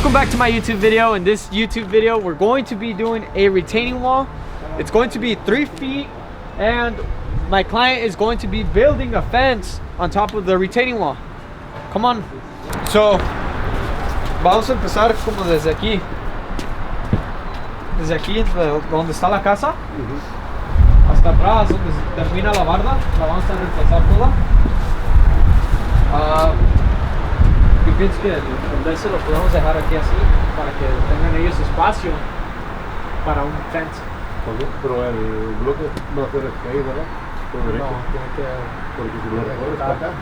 Welcome back to my YouTube video. In this YouTube video, we're going to be doing a retaining wall. It's going to be 3 feet, and my client is going to be building a fence on top of the retaining wall. Come on. So, vamos a empezar como desde aquí. Desde aquí, donde está la casa, hasta atrás, donde termina la barda, la vamos a reemplazar toda. Yo pienso que el fence lo podemos dejar aquí así, para que tengan ellos espacio para un fence. Pero el bloque no puede caer, ¿verdad? No, tiene que... Porque si lo recorres para acá,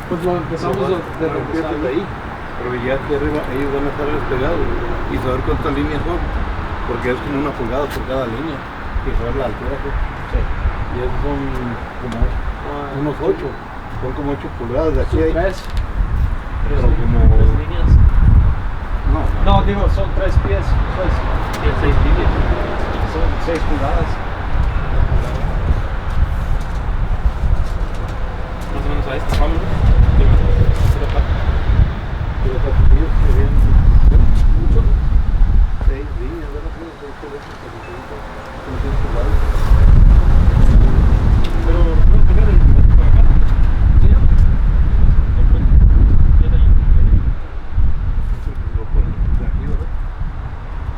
pues lo empezamos de reemplazar ahí. Pero ya de arriba ellos van a estar despegados y saber cuántas líneas son, porque es como 1 pulgada por cada línea y saber la altura. Sí. Y esos son como unos 8, son como 8 pulgadas de aquí. Pero como 3 líneas. No, digo, son 3 pies. Pues, 6 líneas. Son 6 pulgadas. Más o menos a esta, vamos. Mucho. 6 líneas, ¿verdad? Pero no pegar el por acá. ¿Sí?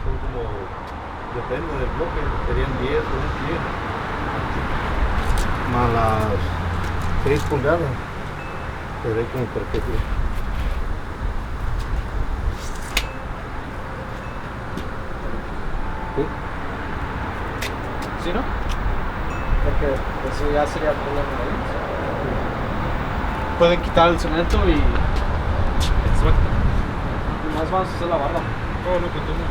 Son como, depende del bloque, serían 10 o 10 más las 6 pulgadas, sería como perfecto. ¿Sí? ¿Sí, no? Porque eso ya sería problema de ellos. Pueden quitar el cemento y más vamos a hacer la barda. Oh, no, continúa.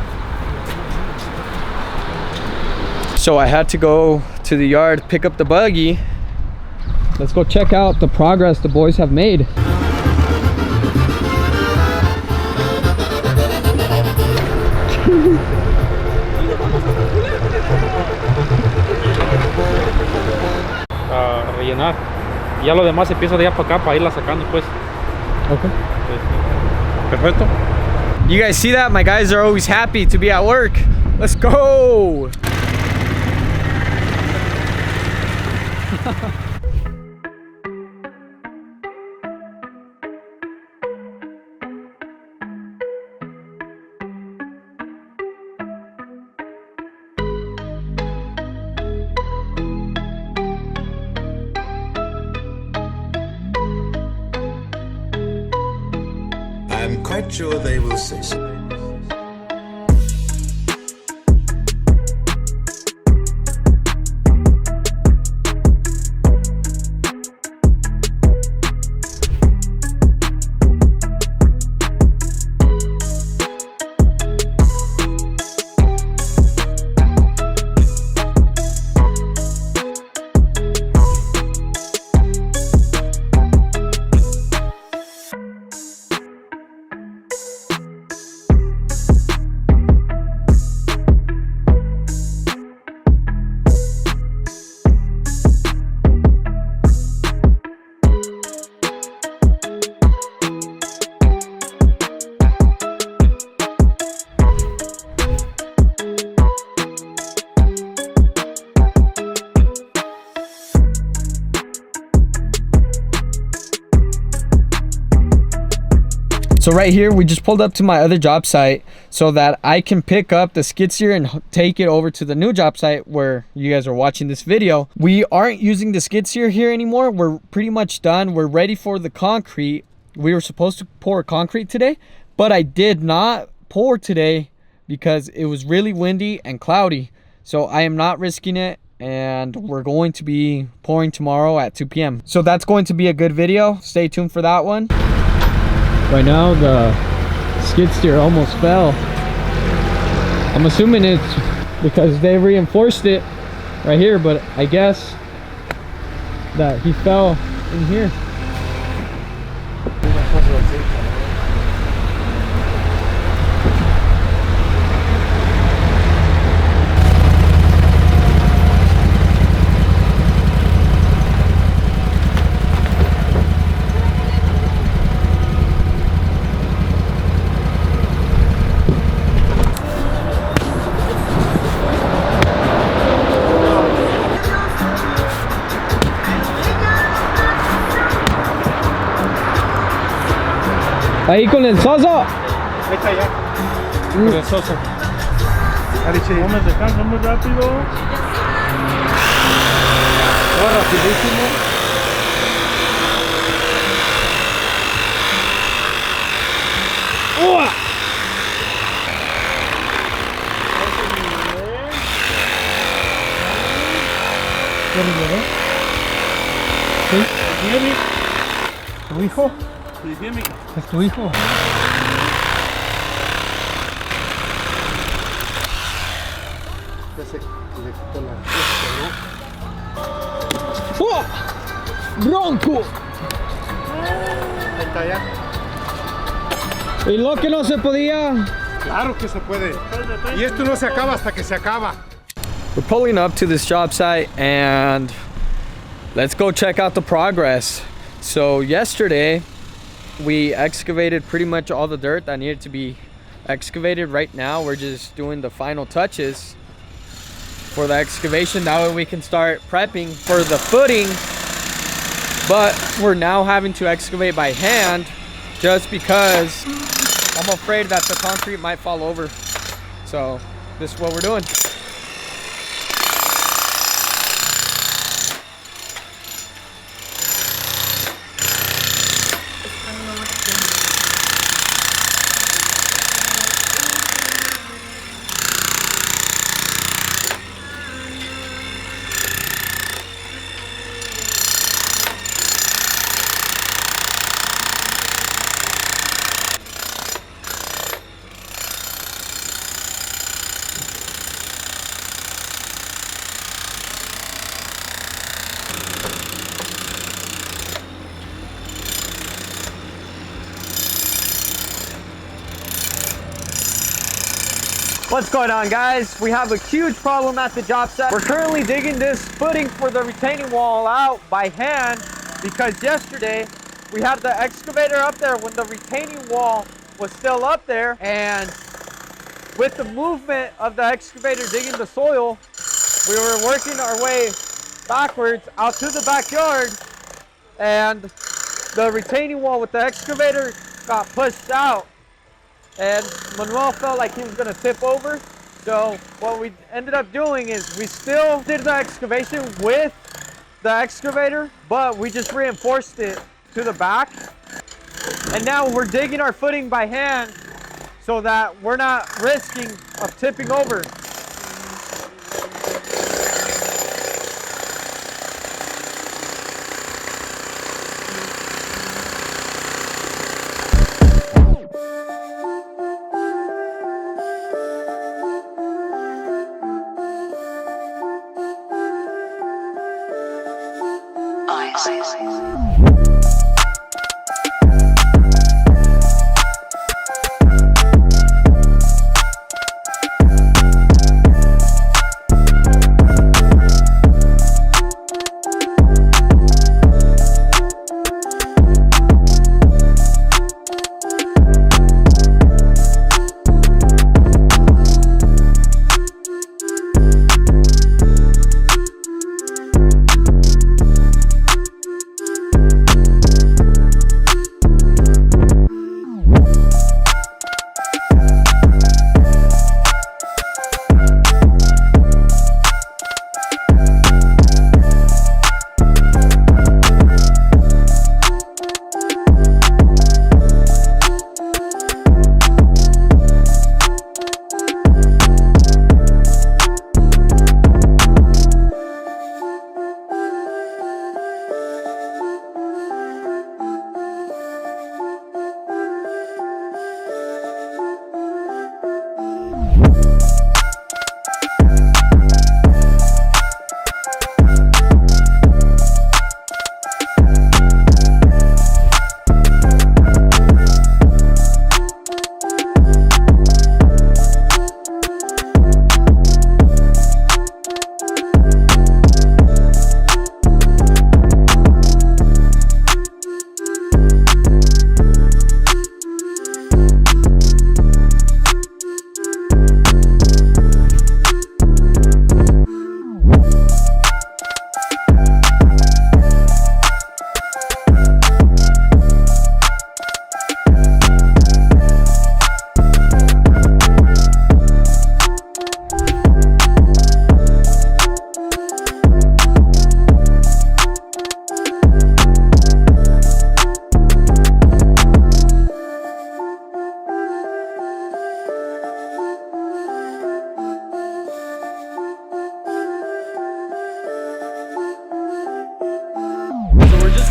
So I had to go to the yard, pick up the buggy. Let's go check out the progress the boys have made. A rellenar. Y ya lo demás empieza de allá para acá para irla sacando, pues. Okay. Perfecto. You guys see that? My guys are always happy to be at work. Let's go! I'm quite sure they will say so. So right here, we just pulled up to my other job site so that I can pick up the skid steer and take it over to the new job site where you guys are watching this video. We aren't using the skid steer here anymore. We're pretty much done. We're ready for the concrete. We were supposed to pour concrete today, but I did not pour today because it was really windy and cloudy. So I am not risking it, and we're going to be pouring tomorrow at 2 p.m. So that's going to be a good video. Stay tuned for that one. Right now the skid steer almost fell. I'm assuming it's because they reinforced it right here, but I guess that he fell in here. Ahí con el soso. Echa ya. Con el soso. No me descanso muy rápido. Va rapidísimo. ¡Uah! ¿Tu hijo? Es tu hijo. Ya se le quitó la ¡Oh! ¡Bronco! Ahí está ya. Y lo que no se podía. Claro que se puede. Y esto no se acaba hasta que se acaba. We're pulling up to this job site and let's go check out the progress. So yesterday we excavated pretty much all the dirt that needed to be excavated. Right now we're just doing the final touches for the excavation. That way we can start prepping for the footing. But we're now having to excavate by hand just because I'm afraid that the concrete might fall over. So this is what we're doing. What's going on, guys? We have a huge problem at the job site. We're currently digging this footing for the retaining wall out by hand because yesterday we had the excavator up there when the retaining wall was still up there, and with the movement of the excavator digging the soil, we were working our way backwards out to the backyard, and the retaining wall with the excavator got pushed out. And Manuel felt like he was gonna tip over. So what we ended up doing is we still did the excavation with the excavator, but we just reinforced it to the back. And now we're digging our footing by hand so that we're not risking of tipping over.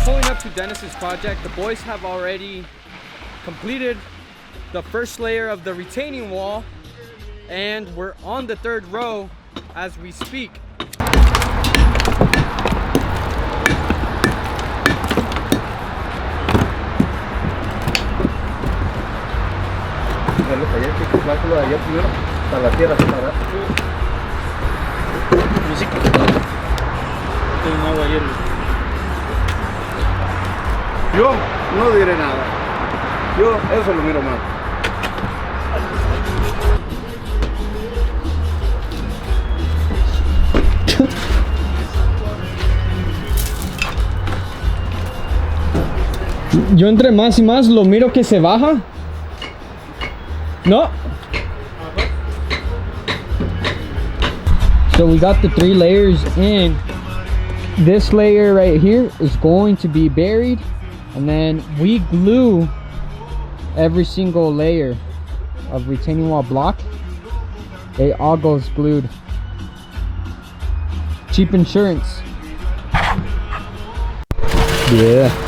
pulling up to Dennis's project. The boys have already completed the first layer of the retaining wall, and we're on the third row as we speak. Yo no diré nada. Yo eso lo miro mal. Yo entre más y más lo miro que se baja. No. So we got the 3 layers in. This layer right here is going to be buried, and then we glue every single layer of retaining wall block. It all goes glued. Cheap insurance. Yeah.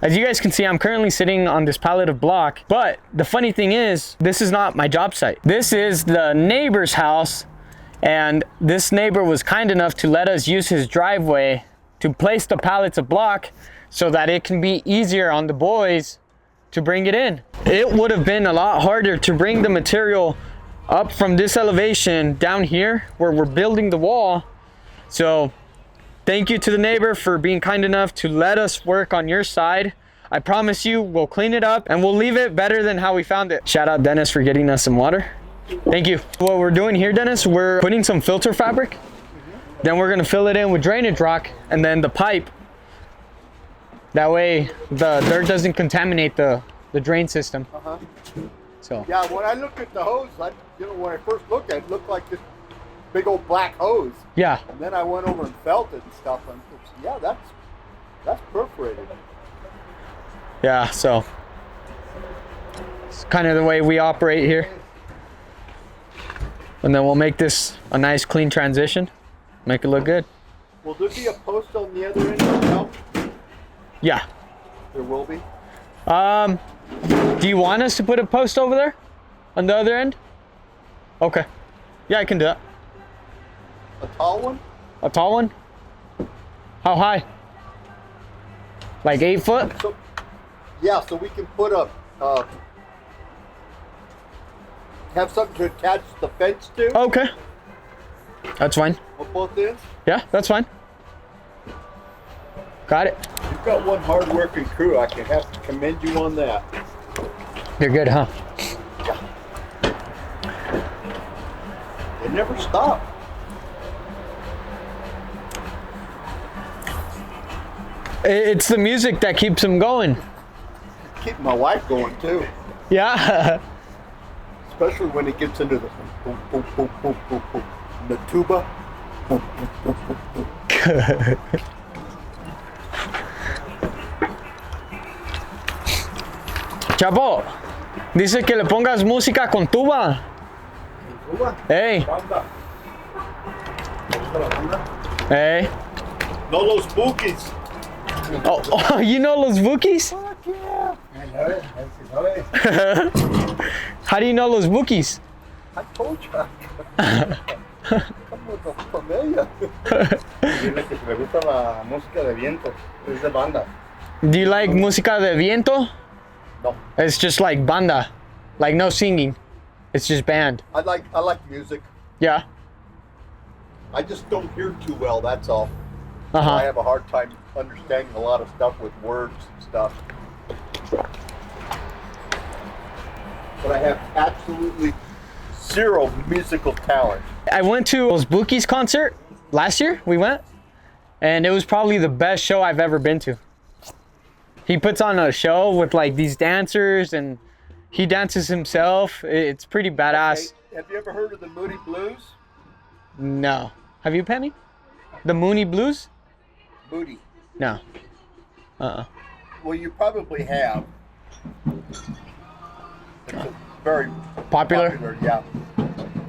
As you guys can see, I'm currently sitting on this pallet of block, but the funny thing is, this is not my job site. This is the neighbor's house, and this neighbor was kind enough to let us use his driveway to place the pallets of block so that it can be easier on the boys to bring it in. It would have been a lot harder to bring the material up from this elevation down here where we're building the wall. So thank you to the neighbor for being kind enough to let us work on your side. I promise you we'll clean it up and we'll leave it better than how we found it. Shout out Dennis for getting us some water. Thank you. What we're doing here, Dennis, we're putting some filter fabric. Then we're gonna fill it in with drainage rock and then the pipe. That way the dirt doesn't contaminate the drain system. So. Yeah, when I looked at the hose, when I first looked at it, it looked like this big old black hose. Yeah. And then I went over and felt it and stuff, and yeah, that's perforated. Yeah, so it's kind of the way we operate here. And then we'll make this a nice clean transition. Make it look good. Will there be a post on the other end as well? Yeah. There will be? Do you want us to put a post over there on the other end? Okay. Yeah, I can do that. A tall one? A tall one? How high? Like 8 foot? So, yeah, so we can put a, have something to attach the fence to? Okay. That's fine. On both ends? Yeah, that's fine. Got it. You've got one hard-working crew. I can have to commend you on that. You're good, huh? Yeah. They never stop. It's the music that keeps them going. Keep my wife going too. Yeah. Especially when it gets into the boom, boom, boom, boom, boom, boom. The tuba. Boom, boom, boom, boom, boom. Chapo, dice que le pongas música con tuba. ¿Tuba? Hey. Banda. ¿Te gusta la banda? Hey. No los bookies. Oh, you know Los Bookies? Fuck yeah. I know it. How do you know Los Bookies? I told you. I'm with a familia. Dile que me gusta la música de viento. Es de banda. Do you like música de viento? No. It's just like banda. Like no singing. It's just band. I like music. Yeah. I just don't hear too well, that's all. Uh-huh. I have a hard time understanding a lot of stuff with words and stuff. But I have absolutely zero musical talent. I went to Los Bookies concert last year. We went. And it was probably the best show I've ever been to. He puts on a show with like these dancers and he dances himself. It's pretty badass. Okay. Have you ever heard of the Moody Blues? No. Have you, Penny? The Mooney Blues? Moody. No. Uh-uh. Well, you probably have. very Popular? yeah.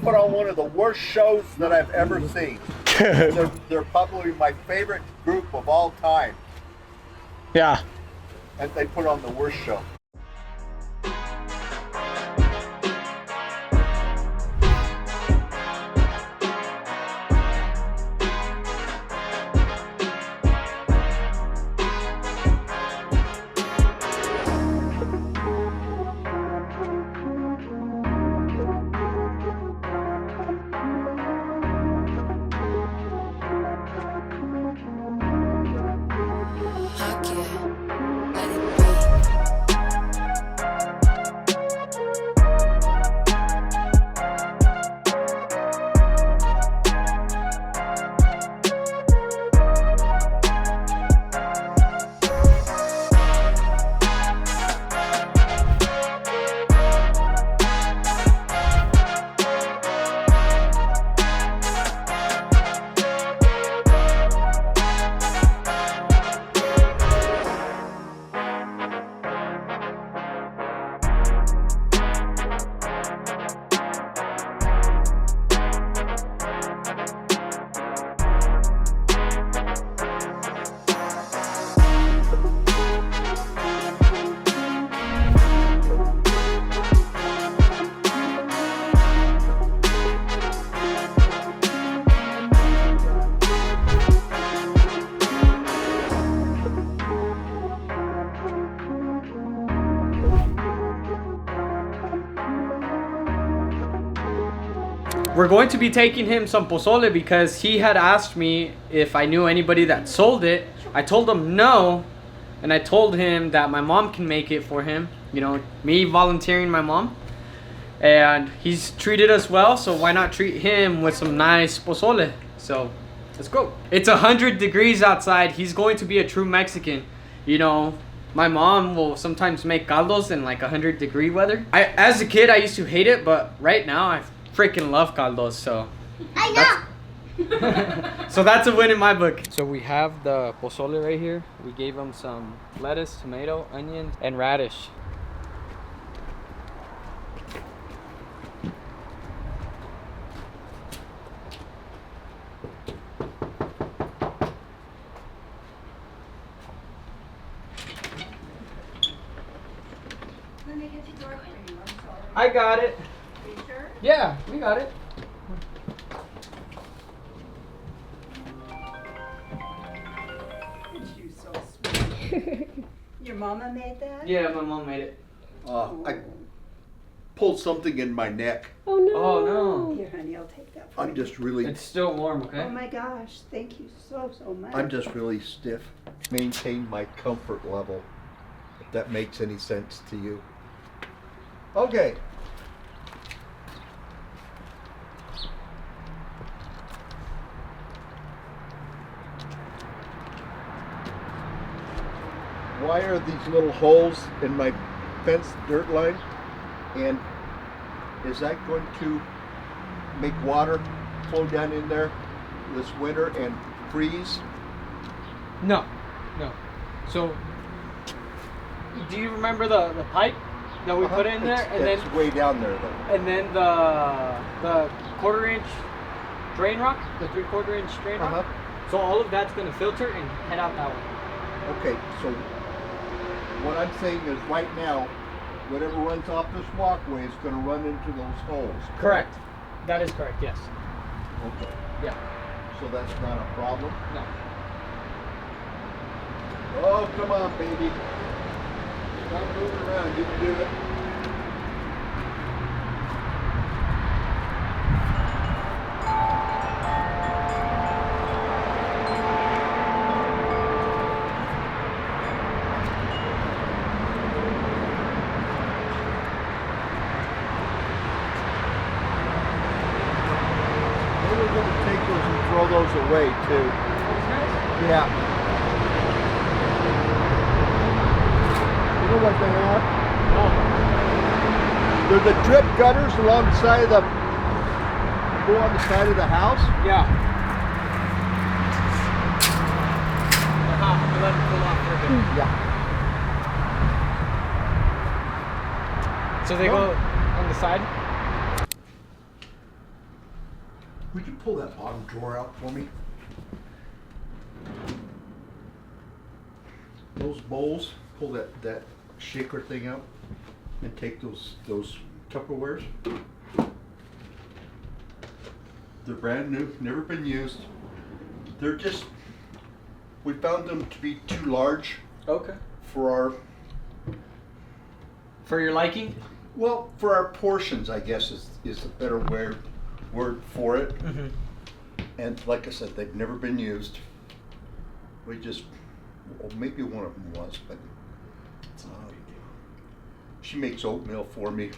Put on one of the worst shows that I've ever seen. they're probably my favorite group of all time. Yeah. And they put on the worst show. We're going to be taking him some pozole because he had asked me if I knew anybody that sold it. I told him no, and I told him that my mom can make it for him. You know, me volunteering my mom. And he's treated us well, so why not treat him with some nice pozole? So, let's go. It's 100 degrees outside. He's going to be a true Mexican. You know, my mom will sometimes make caldos in like 100-degree weather. As a kid, I used to hate it, but right now I freaking love caldos, so so that's a win in my book. So we have the pozole right here. We gave him some lettuce, tomato, onions, and radish. Let me get your door for you. I'm sorry. I got it. Are you sure? Yeah, we got it. You're so sweet. Your mama made that? Yeah, my mom made it. I pulled something in my neck. Oh no. Oh no. Here, honey, I'll take that for I'm you. just really, It's still warm, okay? Oh my gosh, thank you so much. I'm just really stiff. Maintain my comfort level, if that makes any sense to you. Okay. Why are these little holes in my fence dirt line? And is that going to make water flow down in there this winter and freeze? No, no. So, do you remember the pipe that we put in there, and it's then way down there though. and then the 1/4-inch drain rock, the 3/4-inch drain rock? So all of that's gonna filter and head out that way. Okay, so what I'm saying is right now, whatever runs off this walkway is going to run into those holes. Correct. That is correct. Yes. Okay. Yeah. So that's not a problem. No. Oh, come on, baby. Stop moving around. You can do it. We're going to take those and throw those away too. Yeah. You know what they are? They're the drip gutters along the side of the, go on the side of the house. Yeah. We let it cool off for a bit. Yeah. So they go on on the side. Would you pull that bottom drawer out for me? Those bowls, pull that shaker thing out and take those Tupperwares. They're brand new, never been used. They're just, we found them to be too large Okay. for For your liking? for our portions, I guess is a better word for it. Mm-hmm. And like I said, they've never been used. We just, well, maybe one of them was, but she makes oatmeal for me,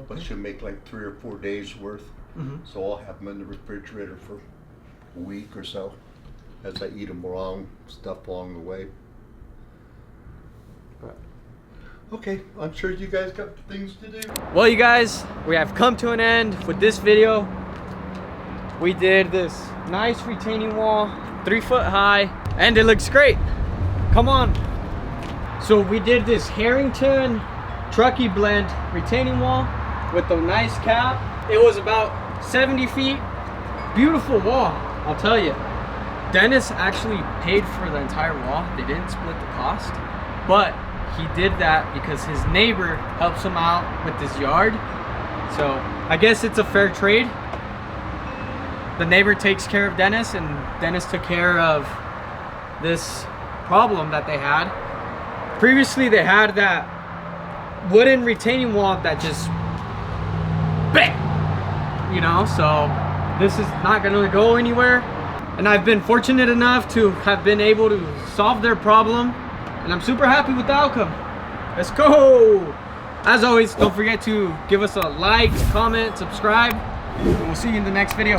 but she'll make like 3 or 4 days worth. Mm-hmm. So I'll have them in the refrigerator for a week or so as I eat them stuff along the way. Okay, I'm sure you guys got things to do. Well, you guys, we have come to an end with this video. We did this nice retaining wall, 3 foot high, and it looks great. Come on. So we did this Harrington Truckee blend retaining wall with a nice cap. It was about 70 feet. Beautiful wall, I'll tell you. Dennis actually paid for the entire wall. They didn't split the cost, but he did that because his neighbor helps him out with his yard. So I guess it's a fair trade. The neighbor takes care of Dennis, and Dennis took care of this problem that they had. Previously they had that wooden retaining wall that just bang, you know, so this is not gonna go anywhere. And I've been fortunate enough to have been able to solve their problem, and I'm super happy with the outcome. Let's go. As always, don't forget to give us a like, comment, subscribe, and we'll see you in the next video.